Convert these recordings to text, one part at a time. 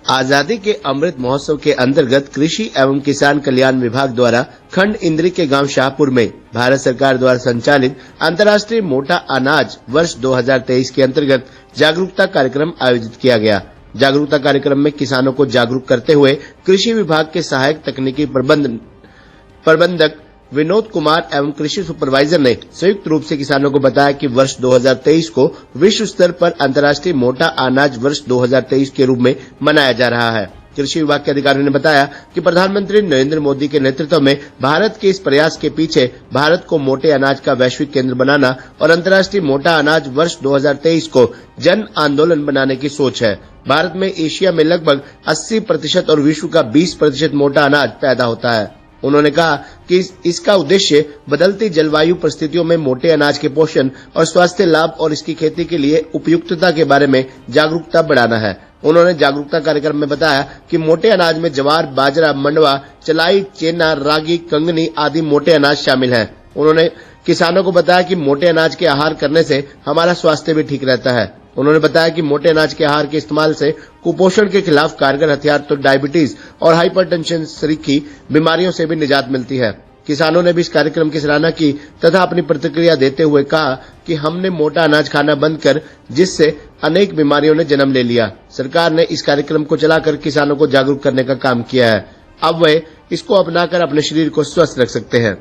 आजादी के अमृत महोत्सव के अंतर्गत कृषि एवं किसान कल्याण विभाग द्वारा खंड इंद्री के गांव शाहपुर में भारत सरकार द्वारा संचालित अंतर्राष्ट्रीय मोटा अनाज वर्ष 2023 के अंतर्गत जागरूकता कार्यक्रम आयोजित किया गया। जागरूकता कार्यक्रम में किसानों को जागरूक करते हुए कृषि विभाग के सहायक तकनीकी प्रबंधक विनोद कुमार एवं कृषि सुपरवाइजर ने संयुक्त रूप से किसानों को बताया कि वर्ष 2023 को विश्व स्तर पर अंतर्राष्ट्रीय मोटा अनाज वर्ष 2023 के रूप में मनाया जा रहा है। कृषि विभाग के अधिकारियों ने बताया कि प्रधानमंत्री नरेंद्र मोदी के नेतृत्व में भारत के इस प्रयास के पीछे भारत को मोटे अनाज का वैश्विक केंद्र बनाना और अंतर्राष्ट्रीय मोटा अनाज वर्ष 2023 को जन आंदोलन बनाने की सोच है। भारत में एशिया में लगभग 80% और विश्व का 20% मोटा अनाज पैदा होता है। उन्होंने कहा कि इसका उद्देश्य बदलती जलवायु परिस्थितियों में मोटे अनाज के पोषण और स्वास्थ्य लाभ और इसकी खेती के लिए उपयुक्तता के बारे में जागरूकता बढ़ाना है। उन्होंने जागरूकता कार्यक्रम में बताया कि मोटे अनाज में ज्वार, बाजरा, मंडवा, चलाई, चेना, रागी, कंगनी आदि मोटे अनाज शामिल हैं। उन्होंने किसानों को बताया कि मोटे अनाज के आहार करने से हमारा स्वास्थ्य भी ठीक रहता है। उन्होंने बताया कि मोटे अनाज के आहार के इस्तेमाल से कुपोषण के खिलाफ कारगर हथियार तो डायबिटीज और हाइपरटेंशन सरीखी बीमारियों से भी निजात मिलती है। किसानों ने भी इस कार्यक्रम की सराहना की तथा अपनी प्रतिक्रिया देते हुए कहा कि हमने मोटा अनाज खाना बंद कर जिससे अनेक बीमारियों ने जन्म ले लिया। सरकार ने इस कार्यक्रम को चलाकर किसानों को जागरूक करने का काम किया है। अब वे इसको अपनाकर अपने शरीर को स्वस्थ रख सकते हैं।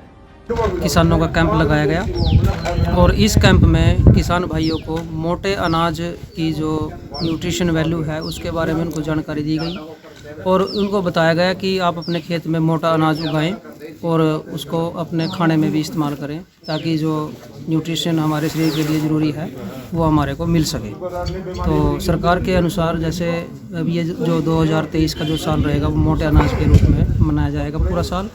किसानों का कैंप लगाया गया और इस कैंप में किसान भाइयों को मोटे अनाज की जो न्यूट्रिशन वैल्यू है उसके बारे में उनको जानकारी दी गई और उनको बताया गया कि आप अपने खेत में मोटा अनाज उगाएं और उसको अपने खाने में भी इस्तेमाल करें ताकि जो न्यूट्रिशन हमारे शरीर के लिए ज़रूरी है वो हमारे को मिल सके। तो सरकार के अनुसार जैसे अब ये जो 2023 का जो साल रहेगा वो मोटे अनाज के रूप में मनाया जाएगा पूरा साल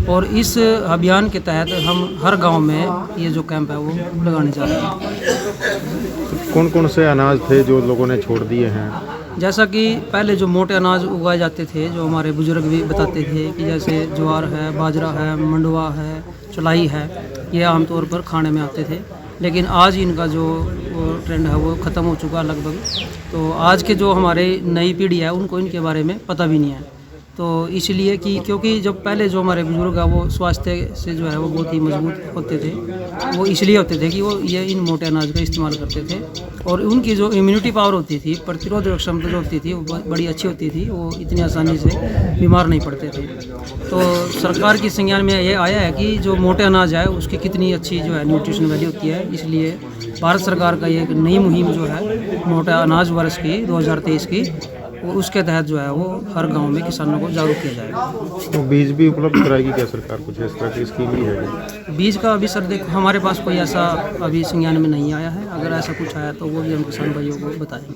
और इस अभियान के तहत हम हर गांव में ये जो कैंप है वो लगाने जा रहे हैं। कौन कौन से अनाज थे जो लोगों ने छोड़ दिए हैं? जैसा कि पहले जो मोटे अनाज उगाए जाते थे जो हमारे बुजुर्ग भी बताते थे कि जैसे ज्वार है, बाजरा है, मंडवा है, चलाई है, ये आमतौर पर खाने में आते थे। लेकिन आज इनका जो ट्रेंड है वो ख़त्म हो चुका लगभग। तो आज के जो हमारे नई पीढ़ी है उनको इनके बारे में पता भी नहीं है। तो इसलिए कि क्योंकि जब पहले जो हमारे बुजुर्ग है वो स्वास्थ्य से जो है वो बहुत ही मजबूत होते थे, वो इसलिए होते थे कि वो ये इन मोटे अनाज का इस्तेमाल करते थे और उनकी जो इम्यूनिटी पावर होती थी, प्रतिरोधक क्षमता जो होती थी वो बड़ी अच्छी होती थी, वो इतनी आसानी से बीमार नहीं पड़ते थे। तो सरकार की संज्ञान में ये आया है कि जो मोटे अनाज है उसकी कितनी अच्छी जो है न्यूट्रिशन वैल्यू होती है। इसलिए भारत सरकार का ये एक नई मुहिम जो है मोटा अनाज वर्ष की 2023 की उसके तहत जो है वो हर गांव में किसानों को जागरूक किया जाएगा। तो बीज भी उपलब्ध कराएगी क्या सरकार? कुछ इस तरह की स्कीम भी है? बीज का अभी सर देखो हमारे पास कोई ऐसा अभी संज्ञान में नहीं आया है। अगर ऐसा कुछ आया तो वो भी हम किसान भाइयों को बताएंगे।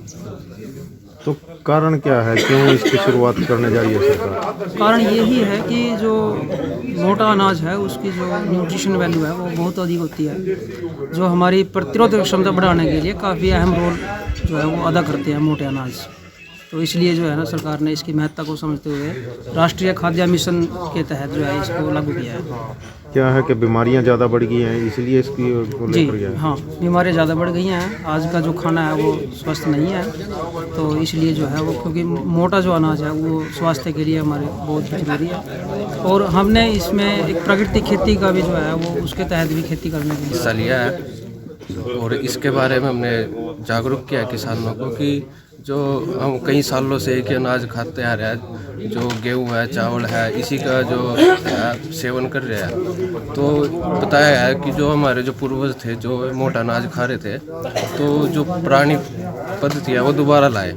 तो कारण क्या है, क्यों इसकी शुरुआत करने जा रही है सरकार? कारण यही है कि जो मोटा अनाज है उसकी जो न्यूट्रिशन वैल्यू है वो बहुत अधिक होती है, जो हमारी प्रतिरोधक क्षमता बढ़ाने के लिए काफ़ी अहम रोल जो है वो अदा करते हैं मोटे अनाज। तो इसलिए जो है ना सरकार ने इसकी महत्ता को समझते हुए राष्ट्रीय खाद्य मिशन के तहत जो है इसको लागू किया है। क्या है कि बीमारियां ज़्यादा बढ़ गई हैं इसलिए इसकी जी हाँ, बीमारियां ज़्यादा बढ़ गई हैं। आज का जो खाना है वो स्वस्थ नहीं है, तो इसलिए जो है वो क्योंकि मोटा जो अनाज है वो स्वास्थ्य के लिए हमारे बहुत ज़रूरी है और हमने इसमें एक प्राकृतिक खेती का भी जो है वो उसके तहत भी खेती करने के लिए हिस्सा लिया है और इसके बारे में हमने जागरूक किया किसानों को कि जो हम कई सालों से एक ही अनाज खाते आ रहे हैं, जो गेहूँ है, चावल है, इसी का जो सेवन कर रहे हैं। तो बताया है कि जो हमारे जो पूर्वज थे जो मोटा अनाज खा रहे थे तो जो पुरानी पद्धति है वो दोबारा लाए,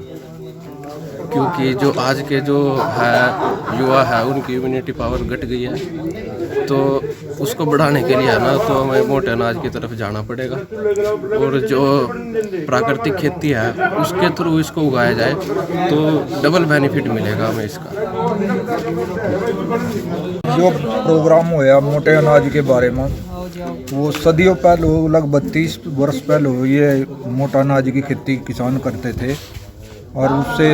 क्योंकि जो आज के जो है युवा है उनकी इम्यूनिटी पावर घट गई है। तो उसको बढ़ाने के लिए है ना तो हमें मोटे अनाज की तरफ जाना पड़ेगा और जो प्राकृतिक खेती है उसके थ्रू इसको उगाया जाए तो डबल बेनिफिट मिलेगा हमें इसका। जो प्रोग्राम होया मोटे अनाज के बारे में वो सदियों पहले लगभग 30 वर्ष पहले ये मोटा अनाज की खेती किसान करते थे और उससे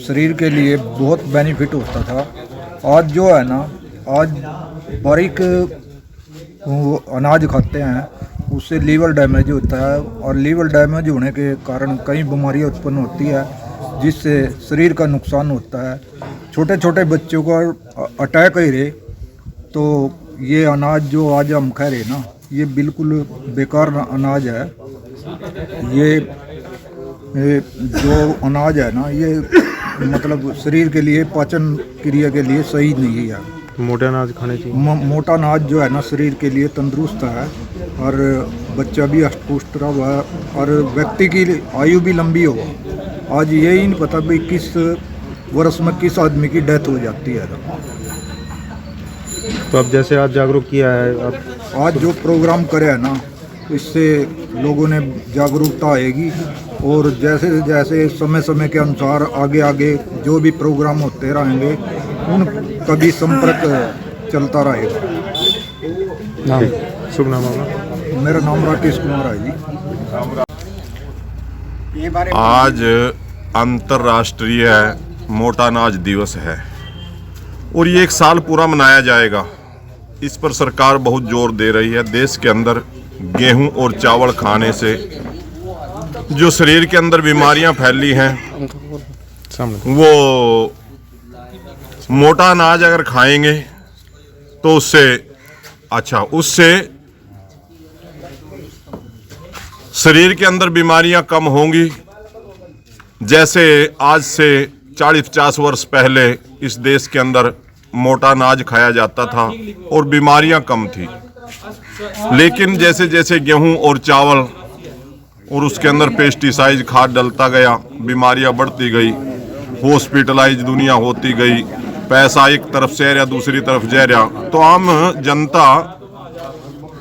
शरीर के लिए बहुत बेनिफिट होता था। आज जो है ना आज बारीक अनाज खाते हैं उससे लीवर डैमेज होता है और लीवर डैमेज होने के कारण कई बीमारियां उत्पन्न होती है जिससे शरीर का नुकसान होता है। छोटे छोटे बच्चों को अटैक ही रहे, तो ये अनाज जो आज हम खा रहे ना, ये बिल्कुल बेकार अनाज है। ये जो अनाज है ना, ये मतलब शरीर के लिए, पाचन क्रिया के लिए सही नहीं है। मोटे अनाज खाने चाहिए। मोटा अनाज जो है ना, शरीर के लिए तंदुरुस्त है और बच्चा भी हष्ट-पुष्ट रहा है और व्यक्ति की आयु भी लंबी हो। आज यही नहीं पता भाई किस वर्ष में किस आदमी की डेथ हो जाती है। तो अब जैसे आज जागरूक किया है, अब आज जो प्रोग्राम करे है ना, इससे लोगों ने जागरूकता आएगी और जैसे जैसे समय समय के अनुसार आगे आगे जो भी प्रोग्राम होते रहेंगे उनका भी संपर्क चलता रहेगा। शुभ नाम होगा? मेरा नाम राकेश कुमार है जी। आज अंतर्राष्ट्रीय मोटा अनाज दिवस है और ये 1 साल पूरा मनाया जाएगा। इस पर सरकार बहुत जोर दे रही है। देश के अंदर गेहूं और चावल खाने से जो शरीर के अंदर बीमारियां फैली हैं, वो मोटा अनाज अगर खाएंगे तो उससे शरीर के अंदर बीमारियां कम होंगी। जैसे आज से 40-50 वर्ष पहले इस देश के अंदर मोटा अनाज खाया जाता था और बीमारियां कम थी, लेकिन जैसे जैसे गेहूं और चावल और उसके अंदर पेस्टिसाइड खाद डलता गया, बीमारियां बढ़ती गई, हॉस्पिटलाइज दुनिया होती गई, पैसा एक तरफ से या दूसरी तरफ जा रहा, तो आम जनता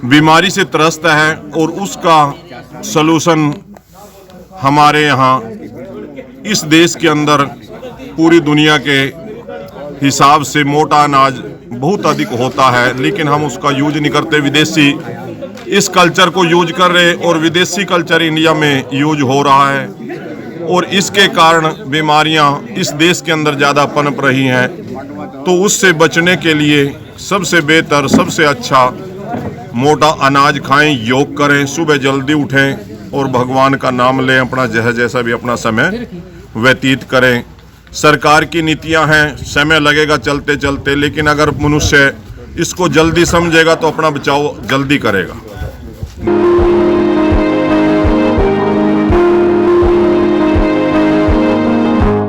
बीमारी से त्रस्त है और उसका सलूशन हमारे यहाँ इस देश के अंदर पूरी दुनिया के हिसाब से मोटा अनाज बहुत अधिक होता है, लेकिन हम उसका यूज नहीं करते। विदेशी इस कल्चर को यूज कर रहे और विदेशी कल्चर इंडिया में यूज हो रहा है और इसके कारण बीमारियां इस देश के अंदर ज़्यादा पनप रही हैं। तो उससे बचने के लिए सबसे बेहतर, सबसे अच्छा मोटा अनाज खाएं, योग करें, सुबह जल्दी उठें और भगवान का नाम लें, अपना जैसा भी अपना समय व्यतीत करें। सरकार की नीतियां हैं, समय लगेगा चलते चलते, लेकिन अगर मनुष्य इसको जल्दी समझेगा तो अपना बचाव जल्दी करेगा।